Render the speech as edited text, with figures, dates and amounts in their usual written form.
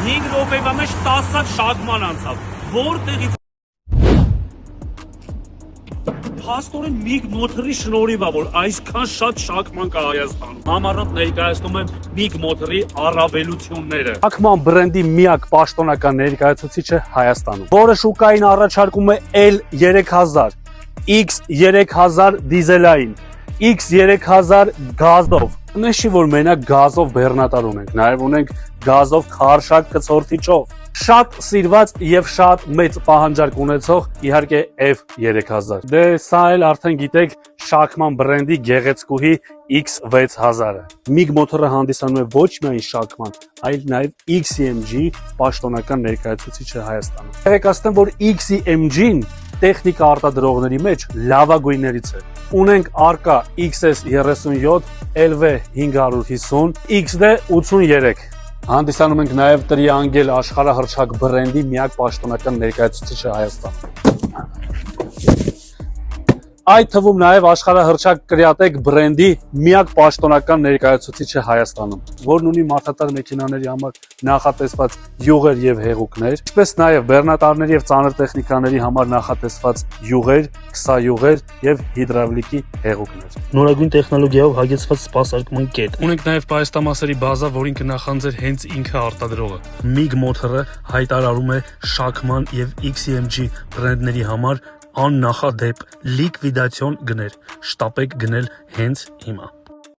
5 րոպեվա մեջ 10 հատ շագման անցավ։ Որտեղից Փաստորեն միգ մոթորի շնորհիվ է, որ այսքան շատ շագման կա Հայաստանում։ Համառոտ ներկայացնում եմ միգ մոթորի առավելությունները։ Շագման բրենդի միակ պաշտոնական ներկայացուցիչը Հայաստանում, որը շուկային առաջարկում է L3000, X3000 դիզելային, X3000 գազով։ Նշի, որ մենակ գազով բեռնատար ունենք, նաև ունենք գազով քարշակ կցորդիչով։ Շատ սիրված եւ շատ մեծ պահանջարկ ունեցող իհարկե F3000։ Դե սա էլ արդեն գիտեք շագման բրենդի գեղեցկուհի X6000-ը։ MiG մոթորը հանդիսանում է ոչ միայն շագման, այլ նաև XCMG պաշտոնական ներկայացուցիչը Հայաստանում։ Տեղեկացնեմ, որ XCMG-ն տեխնիկա արտադրողների մեջ լավագույններից է։ Ունենք արկա XS37, LV550, XD83։ Հանդիսանում ենք նաև Triangle աշխարհահռչակ բրենդի միակ պաշտոնական ներկայացուցիչը Հայաստանում։ Այդ թվում նաև աշխարհահռչակ Createc բրենդի միակ պաշտոնական ներկայացուցիչը Հայաստանում, որն ունի մարդատար մեքենաների համար նախատեսված յուղեր եւ հեղուկներ, ինչպես նաև բեռնատարների եւ ծանր տեխնիկաների համար նախատեսված յուղեր, քսայուղեր եւ հիդրավլիկի հեղուկներ։ Նորագույն տեխնոլոգիայով հագեցված սպասարկման կետ։ Ունենք նաև պայստամասերի բազա, որին կնախանձեր հենց ինքը արտադրողը։ MiG մոթորը հայտարարում է շագման եւ XCMG բրենդների համար աննախադեպ լիկվիդացիոն գներ։ Շտապեք գնել հենց հիմա։